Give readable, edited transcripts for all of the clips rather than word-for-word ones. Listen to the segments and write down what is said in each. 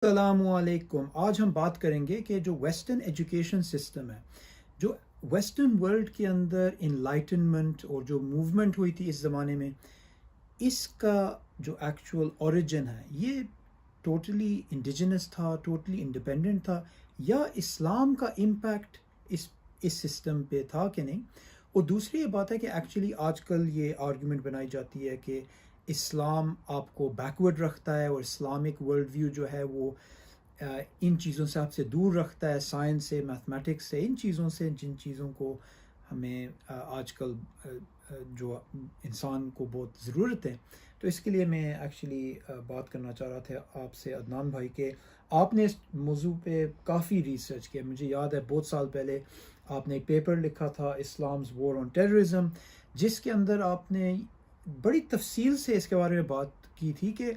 السلام علیکم۔ آج ہم بات کریں گے کہ جو ویسٹرن ایجوکیشن سسٹم ہے، جو ویسٹرن ورلڈ کے اندر انلائٹنمنٹ اور جو موومنٹ ہوئی تھی اس زمانے میں، اس کا جو ایکچول اوریجن ہے یہ ٹوٹلی انڈیجنس تھا، ٹوٹلی انڈیپینڈنٹ تھا، یا اسلام کا امپیکٹ اس سسٹم پہ تھا کہ نہیں؟ اور دوسری یہ بات ہے کہ ایکچولی آج کل یہ آرگومنٹ بنائی جاتی ہے کہ اسلام آپ کو بیکورڈ رکھتا ہے، اور اسلامک ورلڈ ویو جو ہے وہ ان چیزوں سے آپ سے دور رکھتا ہے، سائنس سے، میتھمیٹکس سے، ان چیزوں سے جن چیزوں کو ہمیں آج کل جو انسان کو بہت ضرورت ہے۔ تو اس کے لیے میں ایکچولی بات کرنا چاہ رہا تھا آپ سے عدنان بھائی کہ آپ نے اس موضوع پہ کافی ریسرچ کیا۔ مجھے یاد ہے بہت سال پہلے آپ نے ایک پیپر لکھا تھا، اسلامز وار آن ٹیررزم، جس کے اندر آپ نے بڑی تفصیل سے اس کے بارے میں بات کی تھی کہ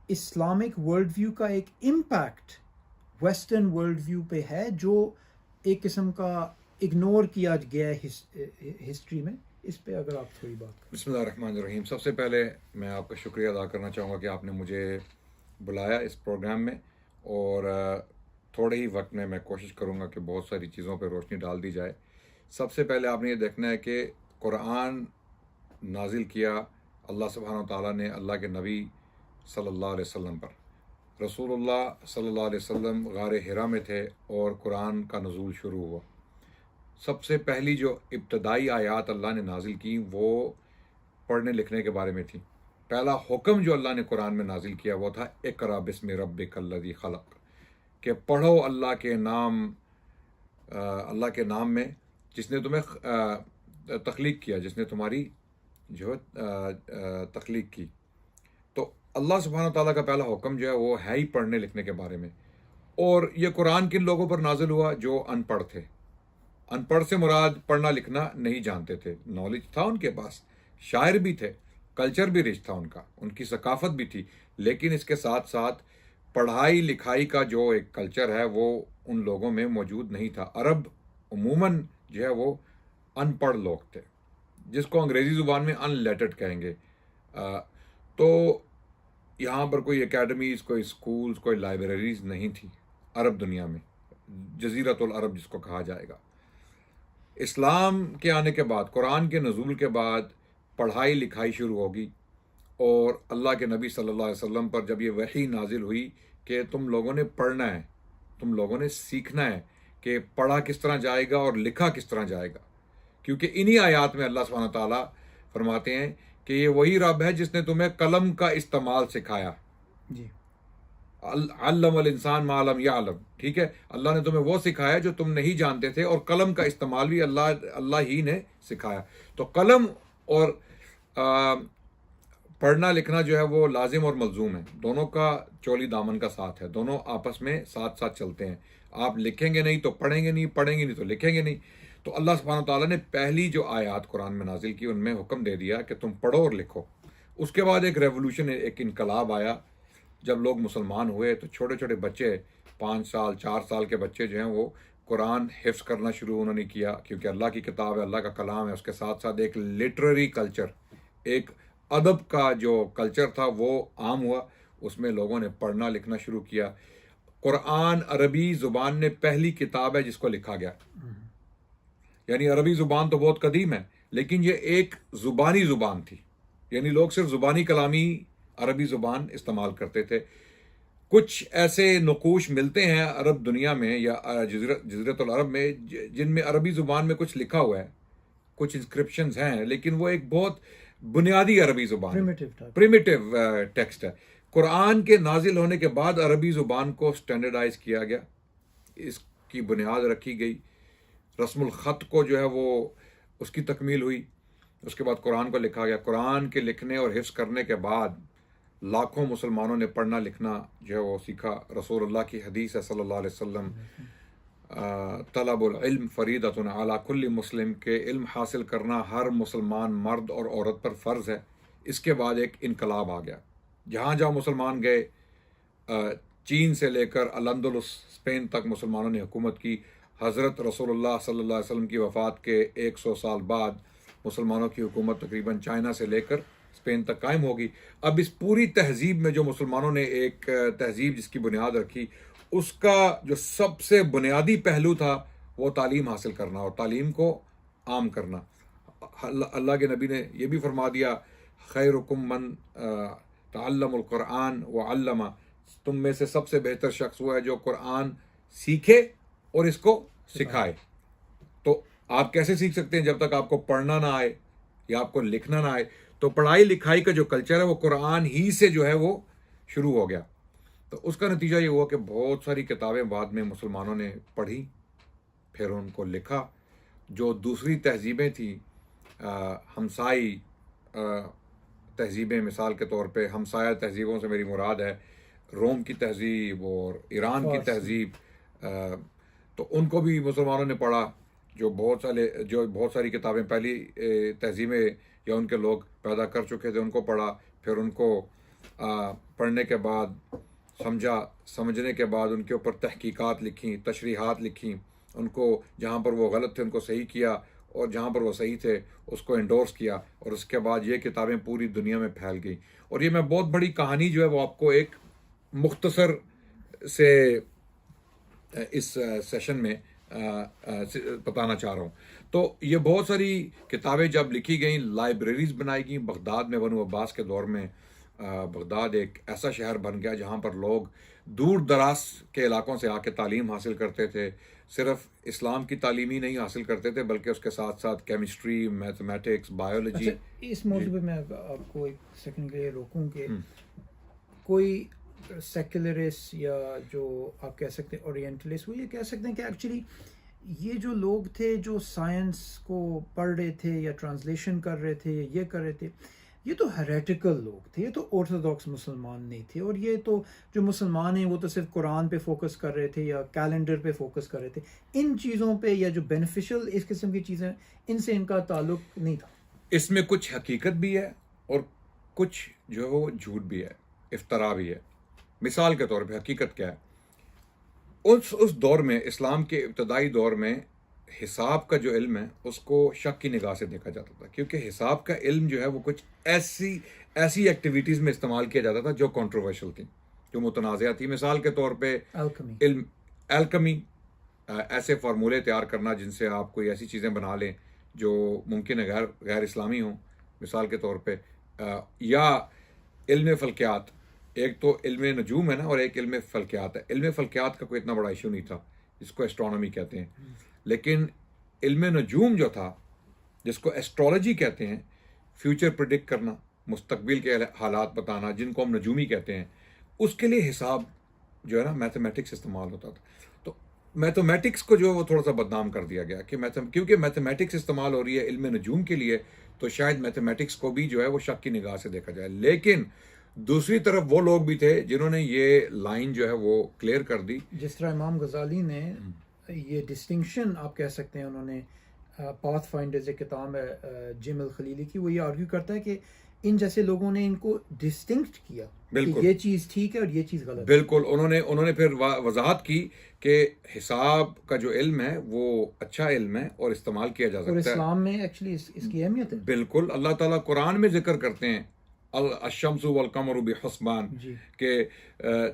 اسلامک ورلڈ ویو کا ایک امپیکٹ ویسٹرن ورلڈ ویو پہ ہے، جو ایک قسم کا اگنور کیا گیا ہے ہسٹری میں۔ اس پہ اگر آپ تھوڑی بات کریں۔ بسم اللہ الرحمن الرحیم۔ سب سے پہلے میں آپ کا شکریہ ادا کرنا چاہوں گا کہ آپ نے مجھے بلایا اس پروگرام میں، اور تھوڑے ہی وقت میں کوشش کروں گا کہ بہت ساری چیزوں پہ روشنی ڈال دی جائے۔ سب سے پہلے آپ نے یہ دیکھنا ہے کہ قرآن نازل کیا اللہ سبحانہ و تعالیٰ نے اللہ کے نبی صلی اللہ علیہ وسلم پر۔ رسول اللہ صلی اللہ علیہ وسلم غار حرا میں تھے اور قرآن کا نزول شروع ہوا۔ سب سے پہلی جو ابتدائی آیات اللہ نے نازل کی وہ پڑھنے لکھنے کے بارے میں تھی۔ پہلا حکم جو اللہ نے قرآن میں نازل کیا وہ تھا اقرأ بسم ربک الذی خلق، کہ پڑھو اللہ کے نام میں جس نے تمہیں تخلیق کیا، جس نے تمہاری جو تخلیق کی۔ تو اللہ سبحانہ تعالیٰ کا پہلا حکم جو ہے وہ ہے ہی پڑھنے لکھنے کے بارے میں۔ اور یہ قرآن کن لوگوں پر نازل ہوا؟ جو ان پڑھ تھے۔ ان پڑھ سے مراد پڑھنا لکھنا نہیں جانتے تھے، نالج تھا ان کے پاس، شاعر بھی تھے، کلچر بھی رچ تھا ان کا، ان کی ثقافت بھی تھی، لیکن اس کے ساتھ ساتھ پڑھائی لکھائی کا جو ایک کلچر ہے وہ ان لوگوں میں موجود نہیں تھا۔ عرب عموماً جو ہے وہ ان پڑھ لوگ تھے، جس کو انگریزی زبان میں ان لیٹرڈ کہیں گے۔ تو یہاں پر کوئی اکیڈمیز، کوئی سکولز، کوئی لائبریریز نہیں تھی عرب دنیا میں، جزیرۃ العرب جس کو کہا جائے گا۔ اسلام کے آنے کے بعد، قرآن کے نزول کے بعد پڑھائی لکھائی شروع ہوگی، اور اللہ کے نبی صلی اللہ علیہ وسلم پر جب یہ وحی نازل ہوئی کہ تم لوگوں نے پڑھنا ہے، تم لوگوں نے سیکھنا ہے کہ پڑھا کس طرح جائے گا اور لکھا کس طرح جائے گا، کیونکہ انہی آیات میں اللہ سبحانہ تعالیٰ فرماتے ہیں کہ یہ وہی رب ہے جس نے تمہیں قلم کا استعمال سکھایا۔ جی، علم الانسان ما لم یعلم، ٹھیک ہے، اللہ نے تمہیں وہ سکھایا جو تم نہیں جانتے تھے، اور قلم کا استعمال بھی اللہ ہی نے سکھایا۔ تو قلم اور پڑھنا لکھنا جو ہے وہ لازم اور ملزوم ہے، دونوں کا چولی دامن کا ساتھ ہے، دونوں آپس میں ساتھ ساتھ چلتے ہیں۔ آپ لکھیں گے نہیں تو پڑھیں گے نہیں، پڑھیں گے نہیں تو لکھیں گے نہیں۔ تو اللہ سبحانہ تعالیٰ نے پہلی جو آیات قرآن میں نازل کی ان میں حکم دے دیا کہ تم پڑھو اور لکھو۔ اس کے بعد ایک ریولوشن، ایک انقلاب آیا۔ جب لوگ مسلمان ہوئے تو چھوٹے چھوٹے بچے، 5 سال 4 سال کے بچے جو ہیں وہ قرآن حفظ کرنا شروع انہوں نے کیا، کیونکہ اللہ کی کتاب ہے، اللہ کا کلام ہے۔ اس کے ساتھ ساتھ ایک لٹریری کلچر، ایک ادب کا جو کلچر تھا وہ عام ہوا، اس میں لوگوں نے پڑھنا لکھنا شروع کیا۔ قرآن عربی زبان میں پہلی کتاب ہے جس کو لکھا گیا، یعنی عربی زبان تو بہت قدیم ہے لیکن یہ ایک زبانی زبان تھی، یعنی لوگ صرف زبانی کلامی عربی زبان استعمال کرتے تھے۔ کچھ ایسے نقوش ملتے ہیں عرب دنیا میں یا جزیرۃ العرب میں جن میں عربی زبان میں کچھ لکھا ہوا ہے، کچھ انسکرپشنز ہیں، لیکن وہ ایک بہت بنیادی عربی زبان ہے، پریمیٹیو ٹیکسٹ ہے۔ قرآن کے نازل ہونے کے بعد عربی زبان کو سٹینڈرڈائز کیا گیا، اس کی بنیاد رکھی گئی، رسم الخط کو جو ہے وہ اس کی تکمیل ہوئی۔ اس کے بعد قرآن کو لکھا گیا۔ قرآن کے لکھنے اور حفظ کرنے کے بعد لاکھوں مسلمانوں نے پڑھنا لکھنا جو ہے وہ سیکھا۔ رسول اللہ کی حدیث ہے صلی اللہ علیہ وسلم، طلب العلم فریضۃ علی کل مسلم، کے علم حاصل کرنا ہر مسلمان مرد اور عورت پر فرض ہے۔ اس کے بعد ایک انقلاب آ گیا، جہاں جہاں مسلمان گئے، چین سے لے کر الاندلس اسپین تک مسلمانوں نے حکومت کی۔ حضرت رسول اللہ صلی اللہ علیہ وسلم کی وفات کے 100 سال بعد مسلمانوں کی حکومت تقریباً چائنا سے لے کر اسپین تک قائم ہوگی. اب اس پوری تہذیب میں جو مسلمانوں نے ایک تہذیب جس کی بنیاد رکھی، اس کا جو سب سے بنیادی پہلو تھا وہ تعلیم حاصل کرنا اور تعلیم کو عام کرنا. اللہ کے نبی نے یہ بھی فرما دیا، خیرکم من تعلم القرآن وعلمہ، تم میں سے سب سے بہتر شخص وہ ہے جو قرآن سیکھے اور اس کو سکھائے. تو آپ کیسے سیکھ سکتے ہیں جب تک آپ کو پڑھنا نہ آئے یا آپ کو لکھنا نہ آئے؟ تو پڑھائی لکھائی کا جو کلچر ہے وہ قرآن ہی سے جو ہے وہ شروع ہو گیا. تو اس کا نتیجہ یہ ہوا کہ بہت ساری کتابیں بعد میں مسلمانوں نے پڑھی، پھر ان کو لکھا. جو دوسری تہذیبیں تھیں، ہمسائی تہذیبیں، مثال کے طور پہ ہمسایہ تہذیبوں سے میری مراد ہے روم کی تہذیب اور ایران کی تہذیب، تو ان کو بھی مسلمانوں نے پڑھا. جو بہت ساری کتابیں پہلی تہذیبیں یا ان کے لوگ پیدا کر چکے تھے ان کو پڑھا. پھر ان کو پڑھنے کے بعد سمجھنے کے بعد ان کے اوپر تحقیقات لکھیں، تشریحات لکھیں. ان کو جہاں پر وہ غلط تھے ان کو صحیح کیا، اور جہاں پر وہ صحیح تھے اس کو انڈورس کیا. اور اس کے بعد یہ کتابیں پوری دنیا میں پھیل گئیں. اور یہ میں بہت بڑی کہانی جو ہے وہ آپ کو ایک مختصر سے اس سیشن میں بتانا چاہ رہا ہوں. تو یہ بہت ساری کتابیں جب لکھی گئیں، لائبریریز بنائی گئیں. بغداد میں بنو عباس کے دور میں بغداد ایک ایسا شہر بن گیا جہاں پر لوگ دور دراز کے علاقوں سے آ کے تعلیم حاصل کرتے تھے. صرف اسلام کی تعلیم ہی نہیں حاصل کرتے تھے بلکہ اس کے ساتھ ساتھ کیمسٹری، میتھمیٹکس، بایولوجی. اس موضوع پہ میں آپ کو ایک سیکنڈ کے لیے روکوں کہ کوئی سیکولرسٹ یا جو آپ کہہ سکتے ہیں اورینٹلسٹ، وہ یہ کہہ سکتے ہیں کہ ایکچولی یہ جو لوگ تھے جو سائنس کو پڑھ رہے تھے یا ٹرانسلیشن کر رہے تھے یا یہ کر رہے تھے، یہ تو ہیریٹیکل لوگ تھے، یہ تو آرتھوڈاکس مسلمان نہیں تھے. اور یہ تو جو مسلمان ہیں وہ تو صرف قرآن پہ فوکس کر رہے تھے یا کیلنڈر پہ فوکس کر رہے تھے. ان چیزوں پہ یا جو بینیفیشل اس قسم کی چیزیں ان سے ان کا تعلق نہیں تھا. اس میں کچھ حقیقت بھی ہے اور کچھ جو ہے وہ جھوٹ بھی ہے، افتراء بھی ہے. مثال کے طور پہ حقیقت کیا ہے؟ اس دور میں، اسلام کے ابتدائی دور میں، حساب کا جو علم ہے اس کو شک کی نگاہ سے دیکھا جاتا تھا، کیونکہ حساب کا علم جو ہے وہ کچھ ایسی ایکٹیویٹیز میں استعمال کیا جاتا تھا جو کنٹروورشل تھیں، جو متنازعہ تھی. مثال کے طور پہ علم الکمی، ایسے فارمولے تیار کرنا جن سے آپ کوئی ایسی چیزیں بنا لیں جو ممکن ہے غیر اسلامی ہوں. مثال کے طور پہ یا علم فلکیات، ایک تو علم نجوم ہے نا اور ایک علم فلکیات ہے. علم فلکیات کا کوئی اتنا بڑا ایشو نہیں تھا، جس کو ایسٹرونومی کہتے ہیں. لیکن علم نجوم جو تھا، جس کو ایسٹرولوجی کہتے ہیں، فیوچر پریڈکٹ کرنا، مستقبل کے حالات بتانا، جن کو ہم نجومی کہتے ہیں، اس کے لیے حساب جو ہے نا میتھمیٹکس استعمال ہوتا تھا. تو میتھمیٹکس کو جو ہے وہ تھوڑا سا بدنام کر دیا گیا کہ کیونکہ میتھمیٹکس استعمال ہو رہی ہے علم نجوم کے لیے، تو شاید میتھمیٹکس کو بھی جو ہے وہ شک کی نگاہ سے دیکھا جائے. لیکن دوسری طرف وہ لوگ بھی تھے جنہوں نے یہ لائن جو ہے وہ کلیئر کر دی. جس طرح امام غزالی نے یہ ڈسٹنکشن آپ کہہ سکتے ہیں، انہوں نے پاتھ فائنڈرز ایک کتاب ہے جم الخلیلی کی، وہ یہ آرگیو کرتا ہے کہ ان جیسے لوگوں نے ان کو ڈسٹنکٹ کیا کہ یہ چیز ٹھیک ہے اور یہ چیز غلط. بالکل. انہوں نے پھر وضاحت کی کہ حساب کا جو علم ہے وہ اچھا علم ہے اور استعمال کیا جا سکتا ہے. اور اسلام میں ایکچولی اس کی اہمیت ہے. بالکل. اللہ تعالیٰ قرآن میں ذکر کرتے ہیں الشمس والقمر بحسبان، کہ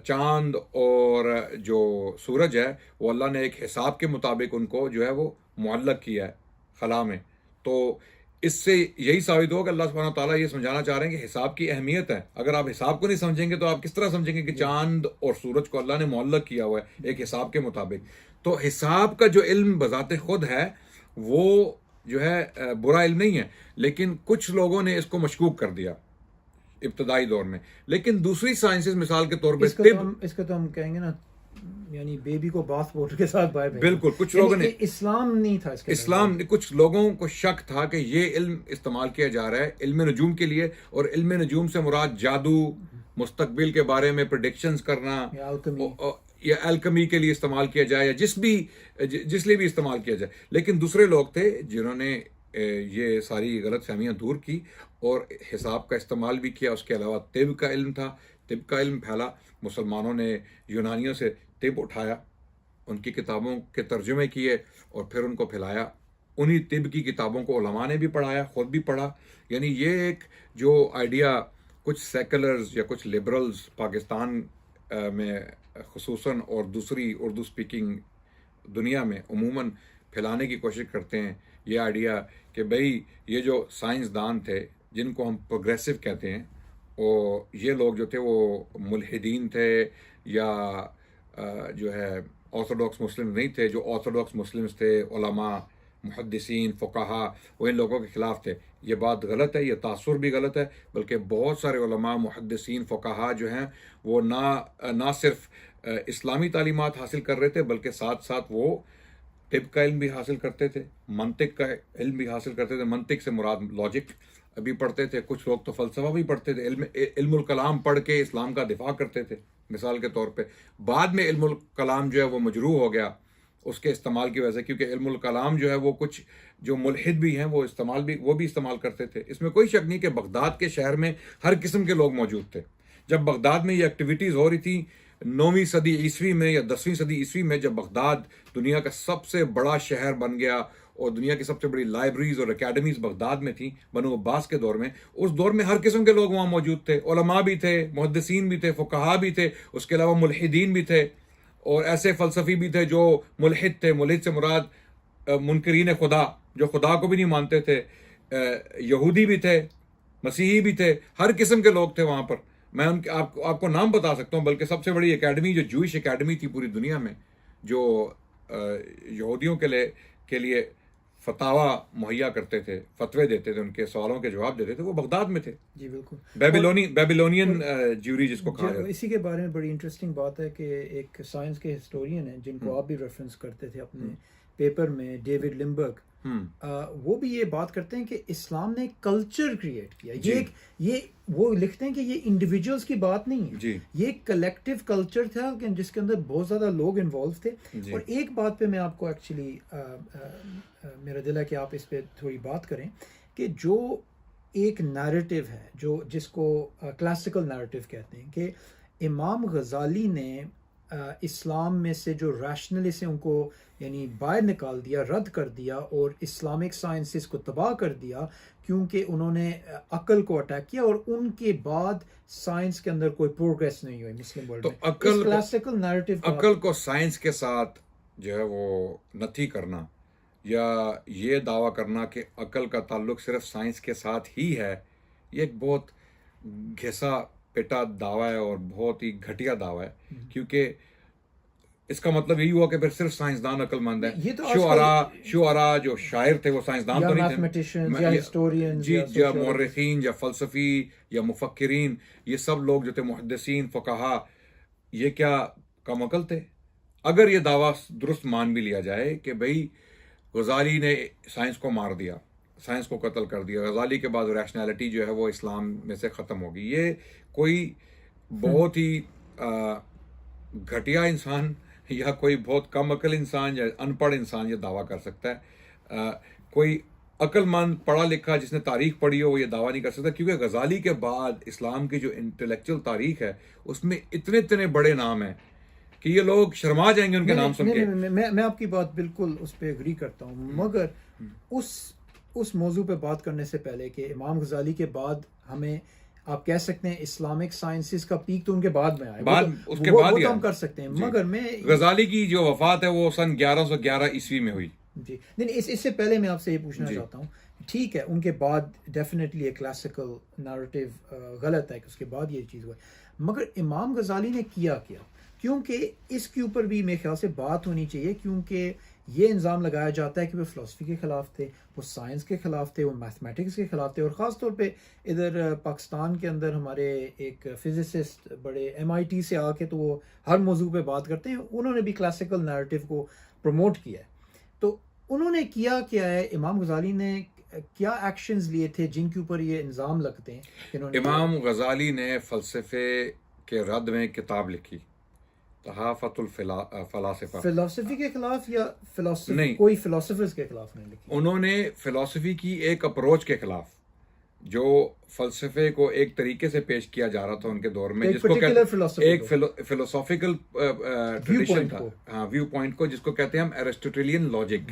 چاند اور جو سورج ہے وہ اللہ نے ایک حساب کے مطابق ان کو جو ہے وہ معلق کیا ہے خلا میں. تو اس سے یہی ثابت ہو کہ اللہ سبحانہ تعالیٰ یہ سمجھانا چاہ رہے ہیں کہ حساب کی اہمیت ہے. اگر آپ حساب کو نہیں سمجھیں گے تو آپ کس طرح سمجھیں گے کہ چاند اور سورج کو اللہ نے معلق کیا ہوا ہے ایک حساب کے مطابق. تو حساب کا جو علم بذات خود ہے وہ جو ہے برا علم نہیں ہے، لیکن کچھ لوگوں نے اس کو مشکوک کر دیا ابتدائی دور میں. لیکن دوسری سائنسز، مثال کے طور پہ اس کا تو ہم کہیں گے نا، یعنی بیبی کو باتھ واٹر کے ساتھ بائے. بالکل. کچھ لوگوں نے اسلام نہیں تھا، اسلام، کچھ لوگوں کو شک تھا کہ یہ علم استعمال کیا جا رہا ہے علم نجوم کے لیے، اور علم نجوم سے مراد جادو، مستقبل کے بارے میں پریڈکشنز کرنا، یا الکمی کے لیے استعمال کیا جائے، یا جس لیے بھی استعمال کیا جائے. لیکن دوسرے لوگ تھے جنہوں نے یہ ساری غلط فہمیاں دور کی اور حساب کا استعمال بھی کیا. اس کے علاوہ طب کا علم تھا، طب کا علم پھیلا. مسلمانوں نے یونانیوں سے طب اٹھایا، ان کی کتابوں کے ترجمے کیے اور پھر ان کو پھیلایا انہی طب کی کتابوں کو علماء نے بھی پڑھایا، خود بھی پڑھا. یعنی یہ ایک جو آئیڈیا کچھ سیکولرز یا کچھ لبرلز پاکستان میں خصوصاً اور دوسری اردو سپیکنگ دنیا میں عموماً پھیلانے کی کوشش کرتے ہیں، یہ آئیڈیا کہ بھئی یہ جو سائنسدان تھے جن کو ہم پروگریسو کہتے ہیں، اور یہ لوگ جو تھے وہ ملحدین تھے یا جو ہے آرتھوڈاکس مسلم نہیں تھے. جو آرتھوڈاکس مسلمز تھے، علماء، محدثین، فقہا، وہ ان لوگوں کے خلاف تھے. یہ بات غلط ہے، یہ تاثر بھی غلط ہے. بلکہ بہت سارے علماء، محدثین، فقہا جو ہیں وہ نہ صرف اسلامی تعلیمات حاصل کر رہے تھے بلکہ ساتھ ساتھ وہ طب کا علم بھی حاصل کرتے تھے، منطق کا علم بھی حاصل کرتے تھے. منطق سے مراد لاجک بھی پڑھتے تھے. کچھ لوگ تو فلسفہ بھی پڑھتے تھے. علم الکلام پڑھ کے اسلام کا دفاع کرتے تھے. مثال کے طور پہ بعد میں علم الکلام جو ہے وہ مجروح ہو گیا اس کے استعمال کی وجہ سے، کیونکہ علم الکلام جو ہے وہ کچھ جو ملحد بھی ہیں وہ بھی استعمال کرتے تھے. اس میں کوئی شک نہیں کہ بغداد کے شہر میں ہر قسم کے لوگ موجود تھے. جب بغداد میں یہ ایکٹیویٹیز ہو رہی تھی 9ویں صدی عیسوی میں یا 10ویں صدی عیسوی میں، جب بغداد دنیا کا سب سے بڑا شہر بن گیا اور دنیا کی سب سے بڑی لائبریریز اور اکیڈمیز بغداد میں تھیں بنو عباس کے دور میں، اس دور میں ہر قسم کے لوگ وہاں موجود تھے. علماء بھی تھے، محدثین بھی تھے، فقہا بھی تھے، اس کے علاوہ ملحدین بھی تھے، اور ایسے فلسفی بھی تھے جو ملحد تھے. ملحد سے مراد منکرین خدا، جو خدا کو بھی نہیں مانتے تھے. یہودی بھی تھے، مسیحی بھی تھے، ہر قسم کے لوگ تھے وہاں پر. میں آپ کو نام بتا سکتا ہوں. بلکہ سب سے بڑی اکیڈمی جو جوئش اکیڈمی تھی پوری دنیا میں، جو یہودیوں کے لیے فتاوا مہیا کرتے تھے، فتوے دیتے تھے، ان کے سوالوں کے جواب دیتے تھے، وہ بغداد میں تھے. جی بالکل. بیبیلونین جیوری جس کو کہا جاتا ہے. اسی کے بارے میں بڑی انٹرسٹنگ بات ہے کہ ایک سائنس کے ہسٹورین ہیں جن کو آپ بھی ریفرنس کرتے تھے اپنے پیپر میں، ڈیوڈ لمبرگ، وہ بھی یہ بات کرتے ہیں کہ اسلام نے کلچر کریٹ کیا. یہ وہ لکھتے ہیں کہ یہ انڈیویجولس کی بات نہیں ہے، یہ ایک کلیکٹیو کلچر تھا جس کے اندر بہت زیادہ لوگ انوالو تھے. اور ایک بات پہ میں آپ کو ایکچولی میرا دل ہے کہ آپ اس پہ تھوڑی بات کریں کہ جو ایک نیریٹو ہے جس کو کلاسیکل نیریٹو کہتے ہیں، کہ امام غزالی نے اسلام میں سے جو ریشنلسٹ ہیں ان کو یعنی باہر نکال دیا، رد کر دیا، اور اسلامک سائنسز کو تباہ کر دیا کیونکہ انہوں نے عقل کو اٹیک کیا، اور ان کے بعد سائنس کے اندر کوئی پروگریس نہیں ہوئی مسلم ورلڈ میں. تو کلاسیکل نیریٹو عقل کو سائنس کے ساتھ جو ہے وہ نتھی کرنا، یا یہ دعویٰ کرنا کہ عقل کا تعلق صرف سائنس کے ساتھ ہی ہے، یہ ایک بہت گھسا پیٹا دعویٰ ہے اور بہت ہی گھٹیا دعویٰ ہے. کیونکہ اس کا مطلب یہی ہوا کہ پھر صرف سائنسدان عقل مند ہیں. شعراء جو شاعر تھے وہ سائنسدان تو نہیں تھے. یا مورخین یا فلسفی یا مفکرین، یہ سب لوگ جو تھے، محدثین، فقہا، یہ کیا کم عقل تھے؟ اگر یہ دعویٰ درست مان بھی لیا جائے کہ بھئی غزالی نے سائنس کو مار دیا، سائنس کو قتل کر دیا، غزالی کے بعد ریشنالٹی جو ہے وہ اسلام میں سے ختم ہوگی، یہ کوئی بہت ہی گھٹیا انسان یا کوئی بہت کم عقل انسان یا ان پڑھ انسان یہ دعویٰ کر سکتا ہے. کوئی عقل مند پڑھا لکھا جس نے تاریخ پڑھی ہو وہ یہ دعویٰ نہیں کر سکتا. کیونکہ غزالی کے بعد اسلام کی جو انٹلیکچوئل تاریخ ہے اس میں اتنے بڑے نام ہیں کہ یہ لوگ شرما جائیں گے ان کے نام سن کے. میں آپ کی بات بالکل اس پہ اگری کرتا ہوں، مگر اس موضوع پہ بات کرنے سے پہلے کہ امام غزالی کے بعد ہمیں آپ کہہ سکتے ہیں اسلامک سائنسز کا پیک تو ان کے بعد میں آیا، اس کے بعد ہم کر سکتے ہیں. مگر میں غزالی کی جو وفات ہے وہ سن 1111 عیسوی میں ہوئی. جی نہیں، اس سے پہلے میں آپ سے یہ پوچھنا چاہتا ہوں، ٹھیک ہے ان کے بعد ڈیفینیٹلی ایک کلاسیکل نیریٹو غلط ہے کہ اس کے بعد یہ چیز ہوئی، مگر امام غزالی نے کیا کیونکہ اس کے اوپر بھی میرے خیال سے بات ہونی چاہیے. کیونکہ یہ الزام لگایا جاتا ہے کہ وہ فلسفی کے خلاف تھے، وہ سائنس کے خلاف تھے، وہ میتھمیٹکس کے خلاف تھے. اور خاص طور پہ ادھر پاکستان کے اندر ہمارے ایک فزسسٹ بڑے MIT سے آ کے تو وہ ہر موضوع پہ بات کرتے ہیں، انہوں نے بھی کلاسیکل نیریٹو کو پروموٹ کیا ہے. تو انہوں نے کیا ہے، امام غزالی نے کیا ایکشنز لیے تھے جن کے اوپر یہ الزام لگتے ہیں؟ امام غزالی نے فلسفے کے رد میں کتاب لکھی، تحافت الفلاسفہ. فلسفی کے خلاف یا فلسفی کوئی فلسفرز کے خلاف نہیں لکھی؟ انہوں نے فلسفی کی ایک اپروچ کے خلاف، جو فلسفے کو ایک طریقے سے پیش کیا جا رہا تھا ان کے دور میں، جس کو ایک فلسافیکل ٹریڈیشن تھا، ویو پوائنٹ کو، جس کو کہتے ہیں ہم ایرسٹوٹیلین لاجک.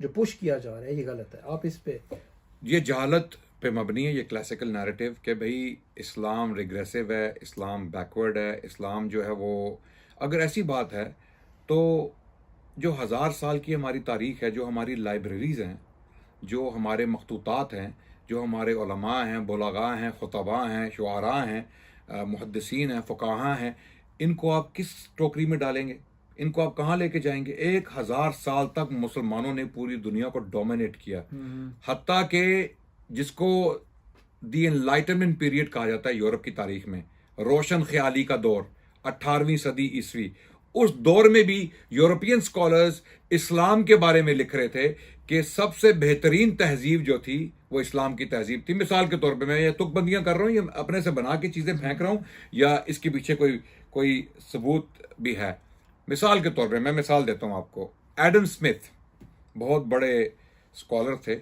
جو پش کیا جا رہا ہے یہ غلط ہے. آپ اس پہ یہ جہالت پہ مبنی ہے, یہ کلاسیکل نیریٹو کہ بھئی اسلام ریگریسو ہے, اسلام بیکورڈ ہے, اسلام جو ہے وہ, اگر ایسی بات ہے تو جو 1000 سال کی ہماری تاریخ ہے, جو ہماری لائبریریز ہیں, جو ہمارے مخطوطات ہیں, جو ہمارے علماء ہیں, بلغاء ہیں, خطباء ہیں, شعراء ہیں, محدثین ہیں, فقہاء ہیں, ان کو آپ کس ٹوکری میں ڈالیں گے؟ ان کو آپ کہاں لے کے جائیں گے؟ 1000 سال تک مسلمانوں نے پوری دنیا کو ڈومینیٹ کیا, حتیٰ کہ جس کو دی انلائٹنمنٹ پیریڈ کہا جاتا ہے یورپ کی تاریخ میں, روشن خیالی کا دور, 18ویں صدی عیسوی, اس دور میں بھی یورپین سکالرز اسلام کے بارے میں لکھ رہے تھے کہ سب سے بہترین تہذیب جو تھی وہ اسلام کی تہذیب تھی. مثال کے طور پہ میں یہ تک بندیاں کر رہا ہوں, یہ اپنے سے بنا کے چیزیں پھینک رہا ہوں, یا اس کے پیچھے کوئی ثبوت بھی ہے. مثال کے طور پہ میں مثال دیتا ہوں آپ کو. ایڈم اسمتھ بہت بڑے اسکالر تھے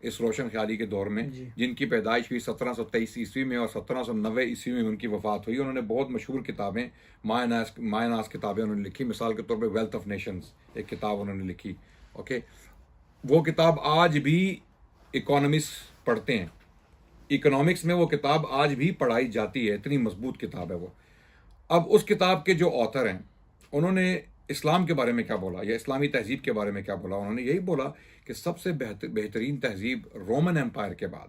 اس روشن خیالی کے دور میں, جن کی پیدائش ہوئی 1723 عیسوی میں اور 1790 عیسوی میں ان کی وفات ہوئی. انہوں نے بہت مشہور کتابیں, مایہ ناز کتابیں انہوں نے لکھی. مثال کے طور پہ ویلتھ آف نیشنز ایک کتاب انہوں نے لکھی. اوکے, وہ کتاب آج بھی اکانومسٹ پڑھتے ہیں, اکنامکس میں وہ کتاب آج بھی پڑھائی جاتی ہے, اتنی مضبوط کتاب ہے وہ. اب اس کتاب کے جو آتھر ہیں انہوں نے اسلام کے بارے میں کیا بولا, یا اسلامی تہذیب کے بارے میں کیا بولا؟ انہوں نے یہی بولا کہ سب سے بہترین تہذیب رومن امپائر کے بعد,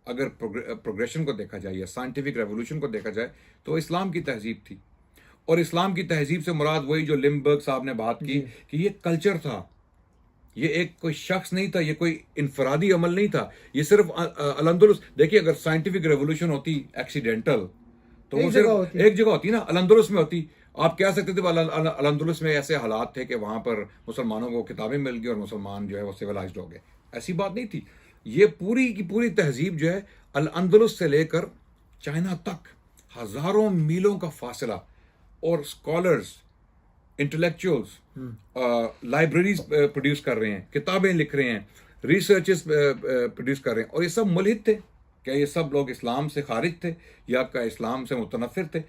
اگر پروگریشن کو دیکھا جائے یا سائنٹیفک ریولوشن کو دیکھا جائے, تو اسلام کی تہذیب تھی. اور اسلام کی تہذیب سے مراد وہی جو لمبرگ صاحب نے بات کی کہ یہ کلچر تھا, یہ ایک کوئی شخص نہیں تھا, یہ کوئی انفرادی عمل نہیں تھا, یہ صرف الاندلس. دیکھیے اگر سائنٹیفک ریولوشن ہوتی ایکسیڈنٹل تو وہ صرف ایک جگہ ہوتی نا, الاندلس میں ہوتی. آپ کہہ سکتے تھے الاندلس میں ایسے حالات تھے کہ وہاں پر مسلمانوں کو کتابیں مل گئی اور مسلمان جو ہے وہ سویلائزڈ ہو گئے. ایسی بات نہیں تھی. یہ پوری کی پوری تہذیب جو ہے الاندلس سے لے کر چائنا تک ہزاروں میلوں کا فاصلہ, اور اسکالرز, انٹلیکچوئلز لائبریریز پروڈیوس کر رہے ہیں, کتابیں لکھ رہے ہیں, ریسرچز پروڈیوس کر رہے ہیں. اور یہ سب ملحد تھے. کیا یہ سب لوگ اسلام سے خارج تھے یا کہ اسلام سے متنفر تھے؟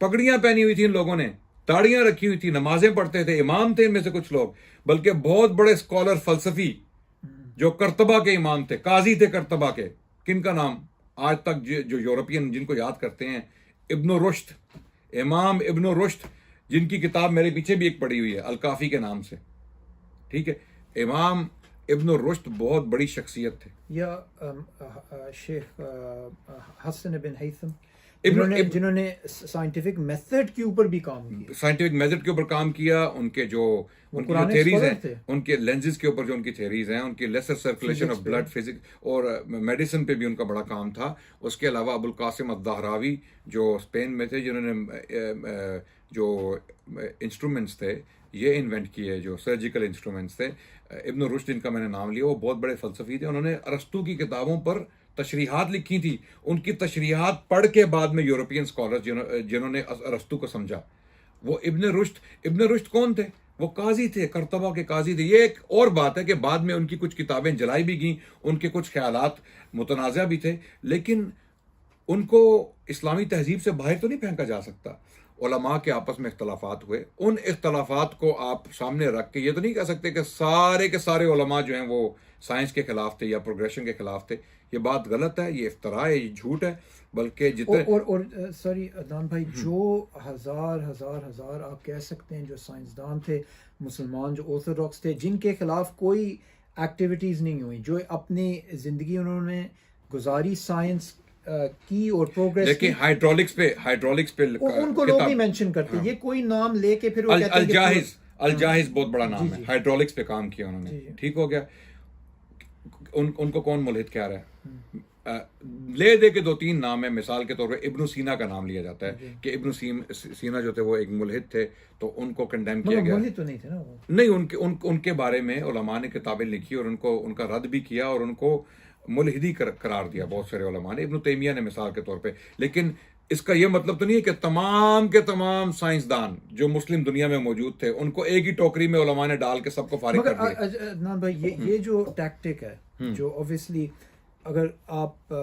پگڑیاں پہنی ہوئی تھیں ان لوگوں نے, داڑیاں رکھی ہوئی تھی, نمازیں پڑھتے تھے, امام تھے ان میں سے کچھ لوگ, بلکہ بہت بڑے اسکالر فلسفی جو کرتبہ کے امام تھے, قاضی تھے کرتبہ کے. کن کا نام آج تک جو یورپین جن کو یاد کرتے ہیں, ابن رشد, امام ابن رشد, جن کی کتاب میرے پیچھے بھی ایک پڑی ہوئی ہے الکافی کے نام سے. ٹھیک ہے, امام ابن رشد بہت بڑی شخصیت تھے. یا شیخ حسن بن ہیثم جنہوں نے سائنٹیفک میتھڈ کے اوپر بھی کام کیا, سائنٹیفک میتھڈ کے اوپر کام کیا. ان کے جو تھیریز ہیں, ان کے لینزز کے اوپر جو ان کی تھیریز ہیں, ان کی lesser circulation of blood, physics اور میڈیسن پہ بھی ان کا بڑا کام تھا. اس کے علاوہ ابو القاسم الزہراوی جو اسپین میں تھے, جنہوں نے جو انسٹرومنٹس تھے یہ انوینٹ کیے, جو سرجیکل انسٹرومنٹس تھے. ابن رشد جن کا میں نے نام لیا, وہ بہت بڑے فلسفی تھے. انہوں نے ارسطو کی کتابوں پر تشریحات لکھی تھی. ان کی تشریحات پڑھ کے بعد میں یورپین اسکالر جنہوں نے ارسطو کو سمجھا, وہ ابن رشد کون تھے؟ وہ قاضی تھے, کرتبہ کے قاضی تھے. یہ ایک اور بات ہے کہ بعد میں ان کی کچھ کتابیں جلائی بھی گئیں, ان کے کچھ خیالات متنازع بھی تھے, لیکن ان کو اسلامی تہذیب سے باہر تو نہیں پھینکا جا سکتا. علماء کے آپس میں اختلافات ہوئے, ان اختلافات کو آپ سامنے رکھ کے یہ تو نہیں کہہ سکتے کہ سارے کے سارے علماء جو ہیں وہ سائنس کے خلاف تھے یا پروگریشن کے خلاف تھے. یہ بات غلط ہے, یہ افتراء ہے, یہ جھوٹ ہے. بلکہ جتنے اور سوری عدنان بھائی, جو ہزار آپ کہہ سکتے ہیں جو سائنسدان تھے مسلمان, جو آرتھوڈاکس تھے, جن کے خلاف کوئی ایکٹیویٹیز نہیں ہوئی, جو اپنی زندگی انہوں نے گزاری سائنس کی اور پروگریس. لیکن ہائیڈرولکس پہ ان کو لوگ نہیں مینشن کرتے. یہ کوئی نام لے کے پھر الجاہز بہت بڑا نام ہے, ہائیڈرولکس پہ کام کیا انہوں نے. ٹھیک ہو گیا. ان کو کون ملحد کہہ رہا ہے؟ لے دے کے 2-3 نام ہیں. مثال کے طور پہ ابن سینا کا نام لیا جاتا ہے کہ ابن سینا جو تھے وہ ایک ملحد تھے, تو ان کو کنڈیم کیا گیا. ملحد تو نہیں تھے نا وہ. نہیں, ان کے بارے میں علماء نے کتابیں لکھی اور ان کا رد بھی کیا اور ان کو ملحدی قرار دیا بہت سارے علماء نے. ابن تیمیہ نے مثال کے طور پہ. لیکن اس کا یہ مطلب تو نہیں ہے کہ تمام کے تمام سائنسدان جو مسلم دنیا میں موجود تھے ان کو ایک ہی ٹوکری میں علماء نے ڈال کے سب کو فارغ کر دیا. عدنان بھائی, یہ جو ٹیکٹک ہے جو اوبویسلی اگر آپ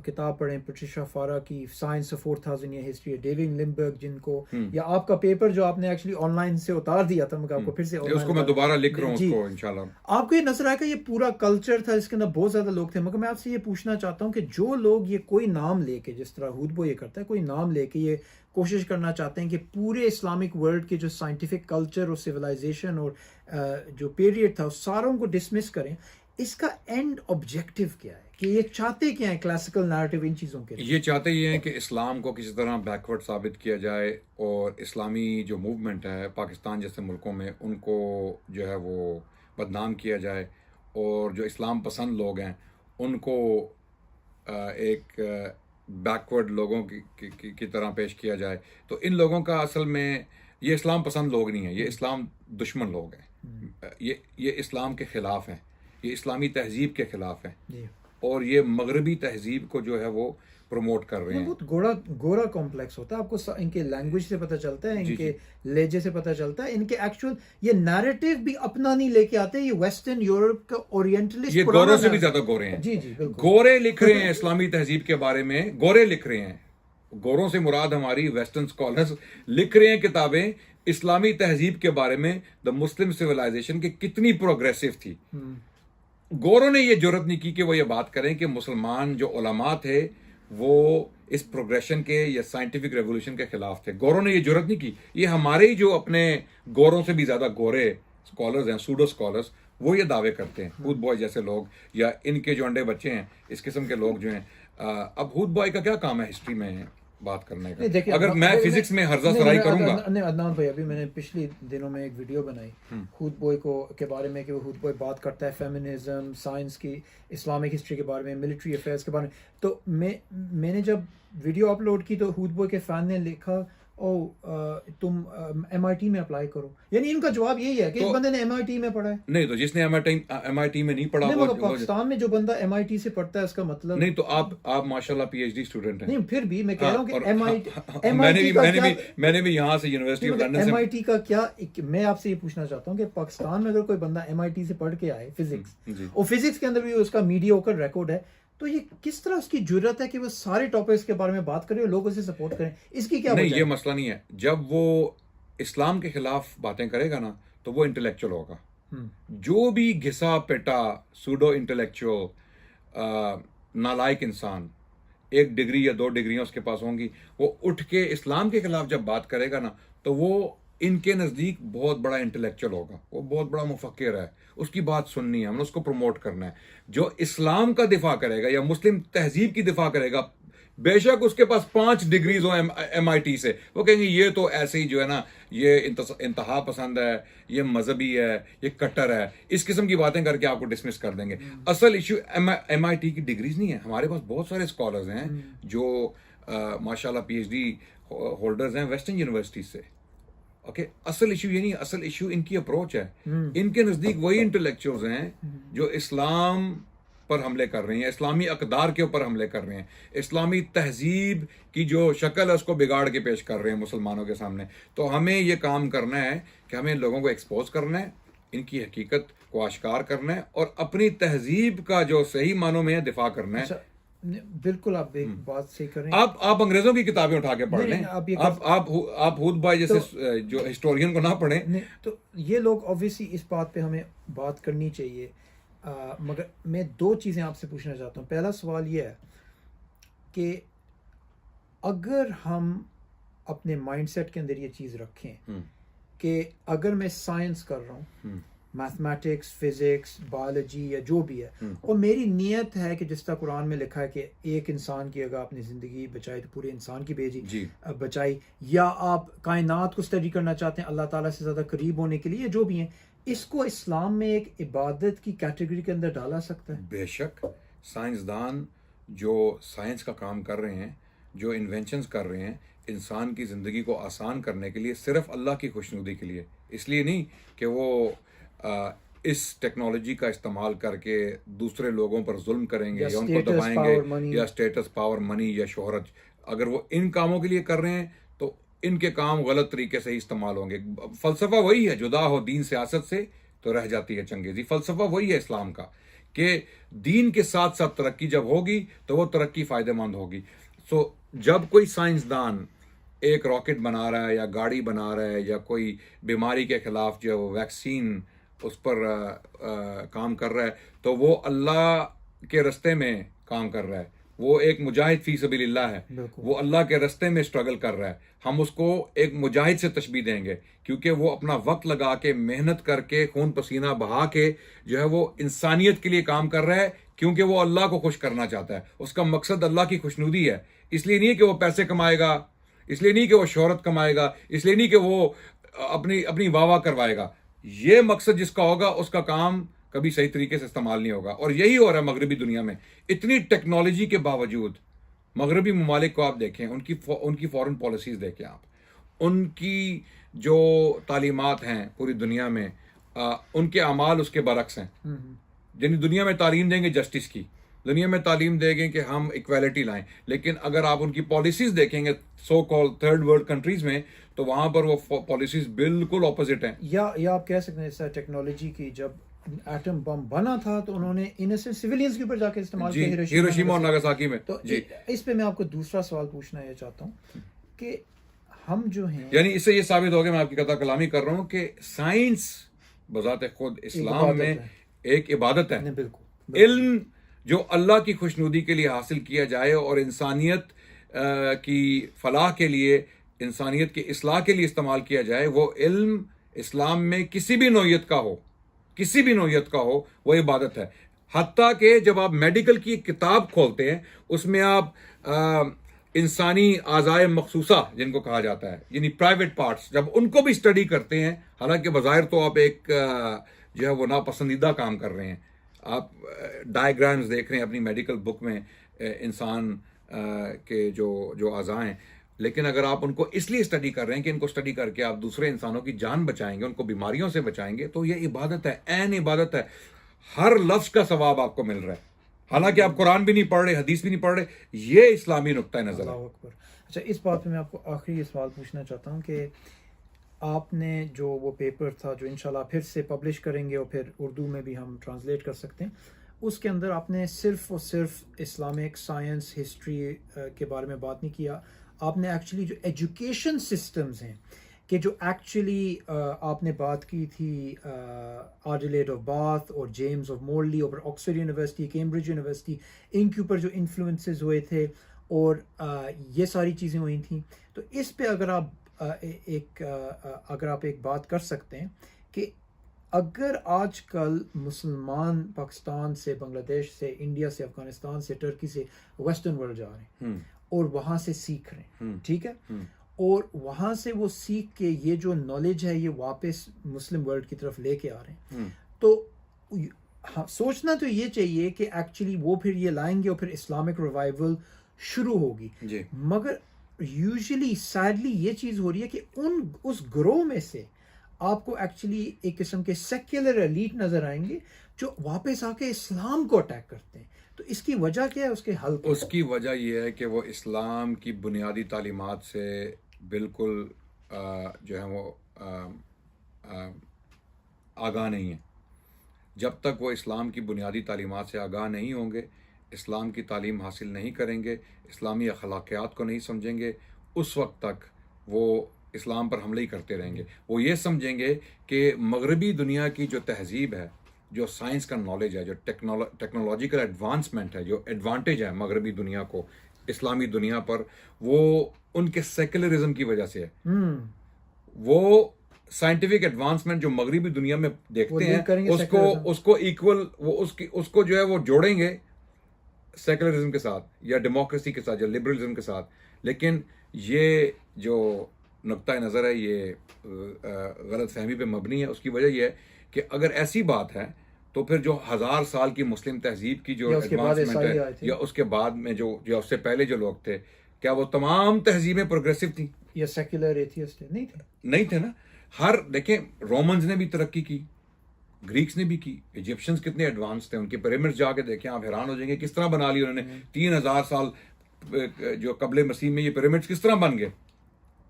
کتاب پڑھیں پیٹریشیا فارا کی سائنس آف 4000 ایئر ہسٹری ہے، ڈیوڈ لمبرگ جن کو، یا آپ کا پیپر جو آپ نے ایکچولی آن لائن سے اتار دیا تھا، مگر آپ کو پھر سے اس کو میں دوبارہ لکھ رہا ہوں اس کو انشاءاللہ. آپ کو یہ نظر آئے گا یہ پورا کلچر تھا جس کے اندر بہت زیادہ لوگ تھے. مگر میں آپ سے یہ پوچھنا چاہتا ہوں کہ جو لوگ یہ کوئی نام لے کے، جس طرح ہودبو یہ کرتا ہے، کوئی نام لے کے یہ کوشش کرنا چاہتے ہیں کہ پورے اسلامک ورلڈ کے جو سائنٹیفک کلچر اور سویلائزیشن اور جو پیریڈ تھا اس ساروں کو ڈسمس کریں، اس کا اینڈ آبجیکٹو کیا ہے؟ کہ یہ چاہتے کیا ہیں کلاسیکل نیریٹو ان چیزوں کے؟ یہ چاہتے یہ ہیں کہ اسلام کو کسی طرح بیکورڈ ثابت کیا جائے، اور اسلامی جو موومنٹ ہے پاکستان جیسے ملکوں میں ان کو جو ہے وہ بدنام کیا جائے، اور جو اسلام پسند لوگ ہیں ان کو ایک بیکورڈ لوگوں کی طرح پیش کیا جائے. تو ان لوگوں کا اصل میں یہ اسلام پسند لوگ نہیں ہیں، یہ اسلام دشمن لوگ ہیں. یہ اسلام کے خلاف ہیں، یہ اسلامی تہذیب کے خلاف ہیں، اور یہ مغربی تہذیب کو جو ہے وہ پروموٹ کر رہے ہیں. بہت گورا کمپلیکس ہوتا ہے. آپ کو ان کے لینگویج سے پتہ چلتا ہے، ان کے لہجے سے پتہ چلتا ہے، ان کے ایکچوئل یہ نیریٹو بھی اپنا نہیں لے کے آتے. یہ ویسٹرن یورپ کا اورینٹلسٹ، یہ گوروں سے بھی زیادہ گورے ہیں. جی بالکل. گورے لکھ رہے ہیں اسلامی تہذیب کے بارے میں، گورے لکھ رہے ہیں. گوروں سے مراد ہماری ویسٹرن اسکالرز لکھ رہے ہیں کتابیں اسلامی تہذیب کے بارے میں، دا مسلم سویلائزیشن کی کتنی پروگریسو تھی. گوروں نے یہ جرت نہیں کی کہ وہ یہ بات کریں کہ مسلمان جو علماء تھے وہ اس پروگریشن کے یا سائنٹیفک ریولوشن کے خلاف تھے. گوروں نے یہ جرت نہیں کی. یہ ہمارے ہی جو اپنے گوروں سے بھی زیادہ گورے اسکالرز ہیں، سوڈو اسکالرز، وہ یہ دعوے کرتے ہیں. ہود بوائے جیسے لوگ یا ان کے جو انڈے بچے ہیں اس قسم کے لوگ جو ہیں. اب ہود بوائے کا کیا کام ہے ہسٹری میں بات کرنے کا؟ اگر میں فزکس میں ہرزہ سرائی کروں گا. عدنان بھائی، ابھی میں نے پچھلے دنوں میں ایک ویڈیو بنائی ہود بوائے کے بارے میں، کہ وہ ہود بوائے بات کرتا ہے فیمنزم، سائنس کی، اسلامک ہسٹری کے بارے میں، ملٹری افیئرس کے بارے میں. تو میں نے جب ویڈیو اپلوڈ کی تو ہود بوائے کے فین نے لکھا، تم MIT میں اپلائی کرو. یعنی ان کا جواب یہی ہے کہ اس بندے نے MIT میں پڑھا ہے. نہیں تو جس نے MIT میں نہیں پڑھا، پاکستان میں جو بندہ MIT سے پڑھتا ہے اس کا مطلب نہیں. تو آپ ماشاءاللہ PhD اسٹوڈنٹ ہیں. نہیں، پھر بھی میں کہہ رہا ہوں کہ میں نے بھی یہاں سے یونیورسٹی آف لندن سے MIT کا کیا. میں آپ سے یہ پوچھنا چاہتا ہوں کہ پاکستان میں اگر کوئی بندہ MIT سے پڑھ کے آئے فزکس، اور فزکس کے اندر بھی اس کا میڈیوکر ریکارڈ ہے، تو یہ کس طرح اس کی جرت ہے کہ وہ سارے ٹاپکس کے بارے میں بات کرے اور لوگ اسے سپورٹ کریں؟ اس کی کیا وجہ ہے؟ نہیں، یہ مسئلہ نہیں ہے. جب وہ اسلام کے خلاف باتیں کرے گا نا تو وہ انٹلیکچوئل ہوگا. جو بھی گھسا پیٹا سوڈو انٹلیکچوئل نالائق انسان، 1 ڈگری یا 2 ڈگریاں اس کے پاس ہوں گی، وہ اٹھ کے اسلام کے خلاف جب بات کرے گا نا تو وہ ان کے نزدیک بہت بڑا انٹلیکچوئل ہوگا، وہ بہت بڑا مفکر ہے. اس کی بات سننی ہے، ہم نے اس کو پروموٹ کرنا ہے. جو اسلام کا دفاع کرے گا یا مسلم تہذیب کی دفاع کرے گا، بے شک اس کے پاس 5 ڈگریز ہو MIT سے، وہ کہیں گے یہ تو ایسے ہی جو ہے نا، یہ انتہا پسند ہے، یہ مذہبی ہے، یہ کٹر ہے. اس قسم کی باتیں کر کے آپ کو ڈسمس کر دیں گے. اصل ایشو MIT کی ڈگریز نہیں ہے. ہمارے پاس بہت سارے اسکالرز ہیں جو ماشاءاللہ PhD ہولڈرز ہیں ویسٹرن یونیورسٹی سے. اوکے، اصل ایشو یہ نہیں، اصل ایشو ان کی اپروچ ہے. ان کے نزدیک وہی انٹلیکچوئلز ہیں جو اسلام پر حملے کر رہے ہیں، اسلامی اقدار کے اوپر حملے کر رہے ہیں، اسلامی تہذیب کی جو شکل ہے اس کو بگاڑ کے پیش کر رہے ہیں مسلمانوں کے سامنے. تو ہمیں یہ کام کرنا ہے کہ ہمیں لوگوں کو ایکسپوز کرنا ہے، ان کی حقیقت کو آشکار کرنا ہے، اور اپنی تہذیب کا جو صحیح معنوں میں دفاع کرنا ہے. بالکل آپ ایک بات صحیح کریں. آپ انگریزوں کی کتابیں اٹھا کے پڑھ لیں. آپ ہود بھائی جیسے جو ہسٹورین کو نہ پڑھیں. تو یہ لوگ obviously اس بات پہ ہمیں بات کرنی چاہیے. مگر میں 2 چیزیں آپ سے پوچھنا چاہتا ہوں. پہلا سوال یہ ہے کہ اگر ہم اپنے مائنڈ سیٹ کے اندر یہ چیز رکھیں کہ اگر میں سائنس کر رہا ہوں، میتھمیٹکس، فزکس، بایولوجی یا جو بھی ہے، اور میری نیت ہے کہ جس طرح قرآن میں لکھا ہے کہ ایک انسان کی اگر اپنی زندگی بچائی تو پورے انسان کی بھیجی بچائی، یا آپ کائنات کو اسٹڈی کرنا چاہتے ہیں اللہ تعالیٰ سے زیادہ قریب ہونے کے لیے، جو بھی ہیں، اس کو اسلام میں ایک عبادت کی کیٹیگری کے اندر ڈالا سکتا ہے؟ بے شک. سائنسدان جو سائنس کا کام کر رہے ہیں، جو انوینشنز کر رہے ہیں انسان کی زندگی کو آسان کرنے کے لیے، صرف اللہ کی خوشنودی کے لیے، اس لیے نہیں کہ وہ اس ٹیکنالوجی کا استعمال کر کے دوسرے لوگوں پر ظلم کریں گے یا ان کو دبائیں گے، یا اسٹیٹس، پاور، منی یا شہرت. اگر وہ ان کاموں کے لیے کر رہے ہیں تو ان کے کام غلط طریقے سے ہی استعمال ہوں گے. فلسفہ وہی ہے، جدا ہو دین سیاست سے تو رہ جاتی ہے چنگیزی. فلسفہ وہی ہے اسلام کا کہ دین کے ساتھ ساتھ ترقی جب ہوگی تو وہ ترقی فائدہ مند ہوگی. سو جب کوئی سائنسدان ایک راکٹ بنا رہا ہے یا گاڑی بنا رہا ہے یا کوئی بیماری کے خلاف جو ہے وہ ویکسین اس پر کام کر رہا ہے تو وہ اللہ کے رستے میں کام کر رہا ہے. وہ ایک مجاہد فی سبیل اللہ ہے, وہ اللہ کے رستے میں اسٹرگل کر رہا ہے. ہم اس کو ایک مجاہد سے تشبیہ دیں گے کیونکہ وہ اپنا وقت لگا کے محنت کر کے خون پسینہ بہا کے جو ہے وہ انسانیت کے لیے کام کر رہا ہے, کیونکہ وہ اللہ کو خوش کرنا چاہتا ہے. اس کا مقصد اللہ کی خوشنودی ہے. اس لیے نہیں کہ وہ پیسے کمائے گا, اس لیے نہیں کہ وہ شہرت کمائے گا, اس لیے نہیں کہ وہ اپنی واہ واہ کروائے گا. یہ مقصد جس کا ہوگا اس کا کام کبھی صحیح طریقے سے استعمال نہیں ہوگا. اور یہی ہو رہا ہے مغربی دنیا میں. اتنی ٹیکنالوجی کے باوجود مغربی ممالک کو آپ دیکھیں, ان کی فورن پالیسیز دیکھیں آپ, ان کی جو تعلیمات ہیں پوری دنیا میں, ان کے اعمال اس کے برعکس ہیں. یعنی دنیا میں تعلیم دیں گے جسٹس کی, دنیا میں تعلیم دیں گے کہ ہم ایکویلٹی لائیں, لیکن اگر آپ ان کی پالیسیز دیکھیں گے سو کال تھرڈ ورلڈ کنٹریز میں تو وہاں پر وہ پالیسیز بالکل اپوزٹ ہیں. یا آپ کہہ سکتے ہیں سر ٹیکنالوجی کی جب ایٹم بم بنا تھا تو انہوں نے انیسنٹ سیویلینز کے اوپر جا کے استعمال کیا ہیروشیما اور ناگاساکی میں. تو اس پہ میں آپ کو دوسرا سوال پوچھنا یہ چاہتا ہوں کہ ہم جو ہیں, یعنی اس سے یہ ثابت ہو گیا, میں آپ کی قطع کلامی کر رہا ہوں, کہ سائنس بذات خود اسلام میں ایک عبادت ہے. بالکل علم جو اللہ کی خوشنودی کے لیے حاصل کیا جائے اور انسانیت کی فلاح کے لیے, انسانیت کی اصلاح کے لیے استعمال کیا جائے, وہ علم اسلام میں کسی بھی نوعیت کا ہو وہ عبادت ہے. حتیٰ کہ جب آپ میڈیکل کی کتاب کھولتے ہیں اس میں آپ انسانی اعضائے مخصوصہ جن کو کہا جاتا ہے, یعنی پرائیویٹ پارٹس, جب ان کو بھی اسٹڈی کرتے ہیں, حالانکہ بظاہر تو آپ ایک جو ہے وہ ناپسندیدہ کام کر رہے ہیں. آپ ڈائیگرامز دیکھ رہے ہیں اپنی میڈیکل بک میں انسان کے جو اعضاء ہیں, لیکن اگر آپ ان کو اس لیے اسٹڈی کر رہے ہیں کہ ان کو اسٹڈی کر کے آپ دوسرے انسانوں کی جان بچائیں گے, ان کو بیماریوں سے بچائیں گے, تو یہ عبادت ہے, عین عبادت ہے. ہر لفظ کا ثواب آپ کو مل رہا ہے, حالانکہ آپ قرآن بھی نہیں پڑھ رہے, حدیث بھی نہیں پڑھ رہے. یہ اسلامی نقطہ نظر ہے. اچھا, اس بات پہ میں آپ کو آخری سوال پوچھنا چاہتا ہوں کہ آپ نے جو وہ پیپر تھا جو انشاءاللہ پھر سے پبلش کریں گے اور پھر اردو میں بھی ہم ٹرانسلیٹ کر سکتے ہیں, اس کے اندر آپ نے صرف اور صرف اسلامک سائنس ہسٹری کے بارے میں بات نہیں کیا. آپ نے ایکچولی جو ایجوکیشن سسٹمز ہیں کہ جو ایکچولی آپ نے بات کی تھی آرڈیلیڈ آف باتھ اور جیمز آف مورلی اور آکسفورڈ یونیورسٹی, کیمبرج یونیورسٹی, ان کے اوپر جو انفلوئنسز ہوئے تھے اور یہ ساری چیزیں ہوئی تھیں. تو اس پہ اگر آپ ایک بات کر سکتے ہیں کہ اگر آج کل مسلمان پاکستان سے, بنگلہ دیش سے, انڈیا سے, افغانستان سے, ٹرکی سے ویسٹرن ورلڈ جا رہے ہیں اور وہاں سے سیکھ رہے ہیں, ٹھیک ہے, اور وہاں سے وہ سیکھ کے یہ جو نالج ہے یہ واپس مسلم ورلڈ کی طرف لے کے آ رہے ہیں, تو سوچنا تو یہ چاہیے کہ ایکچولی وہ پھر یہ لائیں گے اور پھر اسلامک ریوائول شروع ہوگی. مگر یوزلی سیڈلی یہ چیز ہو رہی ہے کہ اس گروہ میں سے آپ کو ایکچولی ایک قسم کے سیکولر ایلیٹ نظر آئیں گے جو واپس آ کے اسلام کو اٹیک کرتے ہیں. تو اس کی وجہ کیا ہے, اس کے حل کیا ہے؟ اس کی وجہ یہ ہے کہ وہ اسلام کی بنیادی تعلیمات سے بالکل جو ہے وہ آگاہ نہیں ہیں. جب تک وہ اسلام کی بنیادی تعلیمات سے آگاہ نہیں ہوں گے, اسلام کی تعلیم حاصل نہیں کریں گے, اسلامی اخلاقیات کو نہیں سمجھیں گے, اس وقت تک وہ اسلام پر حملے ہی کرتے رہیں گے. وہ یہ سمجھیں گے کہ مغربی دنیا کی جو تہذیب ہے, جو سائنس کا نالج ہے, جو ٹیکنالوجیکل ایڈوانسمنٹ ہے, جو ایڈوانٹیج ہے مغربی دنیا کو اسلامی دنیا پر, وہ ان کے سیکولرزم کی وجہ سے ہے. وہ سائنٹیفک ایڈوانسمنٹ جو مغربی دنیا میں دیکھتے ہیں اس کو ایکول اس کو جو ہے وہ جوڑیں گے سیکولرزم کے ساتھ یا ڈیموکریسی کے ساتھ یا لبرلزم کے ساتھ. لیکن یہ جو نقطہ نظر ہے یہ غلط فہمی پہ مبنی ہے. اس کی وجہ یہ ہے کہ اگر ایسی بات ہے تو پھر جو 1000 سال کی مسلم تہذیب کی جو ایڈوانسمنٹ ہے یا اس کے بعد میں جو اس سے پہلے جو لوگ تھے, کیا وہ تمام تہذیبیں پروگریسو تھیں یا سیکولر ایتھیسٹ نہیں تھے نا. دیکھیں رومنز نے بھی ترقی کی, گریکس نے بھی کی, ایجپشنز کتنے ایڈوانس تھے, ان کے پیرامڈز جا کے دیکھیں آپ حیران ہو جائیں گے کس طرح بنا لی انہوں نے. 3000 سال جو قبل مسیح میں یہ پیرامڈز کس طرح بن گئے.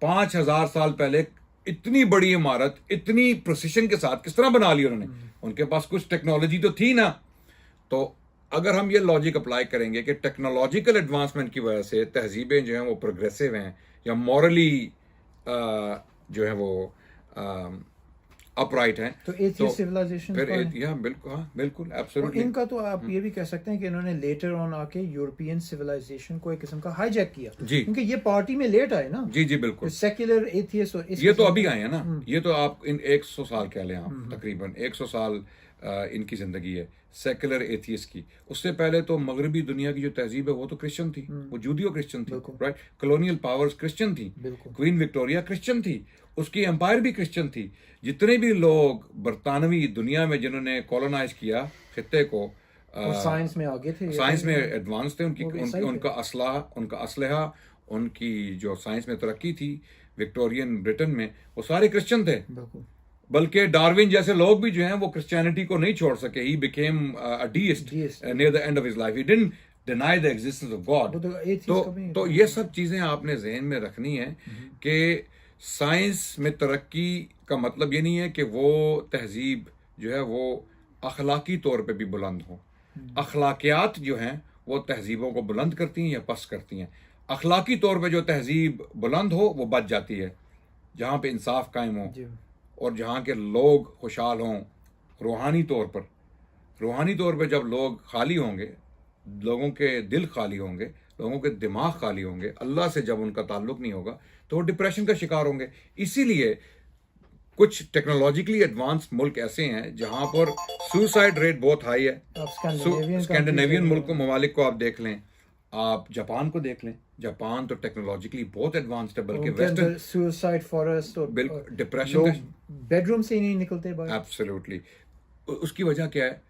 5000 سال پہلے اتنی بڑی عمارت اتنی پروسیشن کے ساتھ کس طرح بنا لی انہوں نے. ان کے پاس کچھ ٹیکنالوجی تو تھی نا. تو اگر ہم یہ لاجک اپلائی کریں گے کہ ٹیکنالوجیکل ایڈوانسمنٹ کی وجہ سے تہذیبیں جو ہیں وہ پروگریسو ہیں یا مورلی جو ہے وہ اپ رائٹ ہیں، تو ایتھیسٹ سویلائزیشن پھر بالکل، ہاں بالکل ایبسولوٹلی. ان کا تو آپ یہ بھی کہہ سکتے ہیں کہ انہوں نے لیٹر آن آ کے یورپین سویلائزیشن کو ایک قسم کا ہائی جیک کیا، جی کیونکہ یہ پارٹی میں لیٹ آئے نا. جی جی بالکل. سیکولر ایتھیسٹ یہ تو ابھی آئے ہیں نا، یہ تو آپ ان 100 سال کہہ لیں، آپ تقریباً 100 سال ان کی زندگی ہے سیکولر ایتھیسٹ کی. اس سے پہلے تو مغربی دنیا کی جو تہذیب ہے وہ تو کرسچن تھی، وہ جودیو کرسچن تھی، رائٹ. کلونیل پاورز کرسچن تھی، کوئین وکٹوریا کرسچن تھی، اس کی امپائر بھی کرسچن تھی. جتنے بھی لوگ برطانوی دنیا میں جنہوں نے کولونائز کیا خطے کو، سائنس میں آگے تھے، سائنس میں ایڈوانس تھے، ان کا اسلحہ، ان کی جو سائنس میں ترقی تھی وکٹورین برٹن میں، وہ سارے کرسچن تھے. بلکہ ڈاروین جیسے لوگ بھی جو ہیں وہ کرسچینٹی کو نہیں چھوڑ سکے. He became a deist near the end of his life. He didn't deny the existence of God. تو یہ سب چیزیں آپ نے ذہن میں رکھنی ہے کہ سائنس میں ترقی کا مطلب یہ نہیں ہے کہ وہ تہذیب جو ہے وہ اخلاقی طور پہ بھی بلند ہو. اخلاقیات جو ہیں وہ تہذیبوں کو بلند کرتی ہیں یا پست کرتی ہیں. اخلاقی طور پہ جو تہذیب بلند ہو وہ بچ جاتی ہے، جہاں پہ انصاف قائم ہو اور جہاں کے لوگ خوشحال ہوں. روحانی طور پہ جب لوگ خالی ہوں گے، لوگوں کے دل خالی ہوں گے، لوگوں کے دماغ خالی ہوں گے، اللہ سے جب ان کا تعلق نہیں ہوگا تو وہ ڈپریشن کا شکار ہوں گے. اسی لیے کچھ ٹیکنالوجیکلی ایڈوانس ملک ایسے ہیں جہاں پر سوسائڈ ریٹ بہت ہائی ہے. اسکینڈینیوین ممالک کو آپ دیکھ لیں، آپ جاپان کو دیکھ لیں. جاپان تو ٹیکنالوجیکلی بہت ایڈوانسڈ ہے، بلکہ ویسٹرن سوسائڈ فارسٹ اور بالکل ڈپریشن کا بیڈ روم سے ہی نہیں نکلتے باہر. ایبسلیوٹلی. اس کی وجہ کیا ہے؟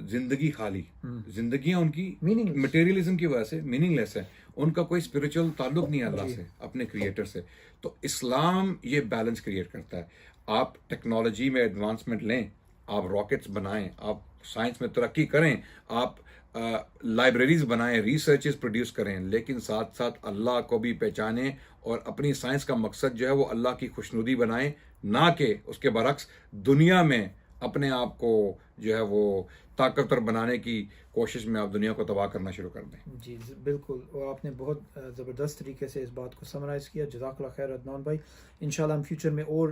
زندگی خالی، زندگیاں ان کی مٹیریلزم کی وجہ سے میننگ لیس ہے. ان کا کوئی اسپریچول تعلق نہیں ہے اللہ سے، اپنے کریٹر سے. تو اسلام یہ بیلنس کریٹ کرتا ہے. آپ ٹیکنالوجی میں ایڈوانسمنٹ لیں، آپ راکٹس بنائیں، آپ سائنس میں ترقی کریں، آپ لائبریریز بنائیں، ریسرچز پروڈیوس کریں، لیکن ساتھ ساتھ اللہ کو بھی پہچانیں اور اپنی سائنس کا مقصد جو ہے وہ اللہ کی خوشنودی بنائیں، نہ کہ اس کے برعکس دنیا میں اپنے آپ کو جو ہے وہ طاقتور بنانے کی کوشش میں آپ دنیا کو تباہ کرنا شروع کر دیں. جی بالکل، اور آپ نے بہت زبردست طریقے سے اس بات کو سمرائز کیا. جزاک اللہ خیر عدنان بھائی. انشاءاللہ ہم فیوچر میں اور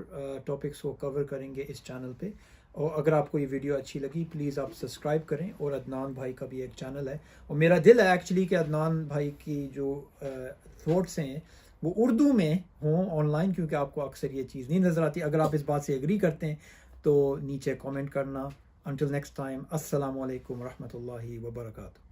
ٹاپکس کو کور کریں گے اس چینل پہ. اور اگر آپ کو یہ ویڈیو اچھی لگی پلیز آپ سبسکرائب کریں. اور عدنان بھائی کا بھی ایک چینل ہے، اور میرا دل ہے ایکچولی کہ عدنان بھائی کی جو تھاٹس ہیں وہ اردو میں ہوں آن لائن، کیونکہ آپ کو اکثر یہ چیز نہیں نظر آتی. اگر آپ اس بات سے ایگری کرتے ہیں تو نیچے کامنٹ کرنا. Until next time, السلام علیکم ورحمۃ اللہ وبرکاتہ.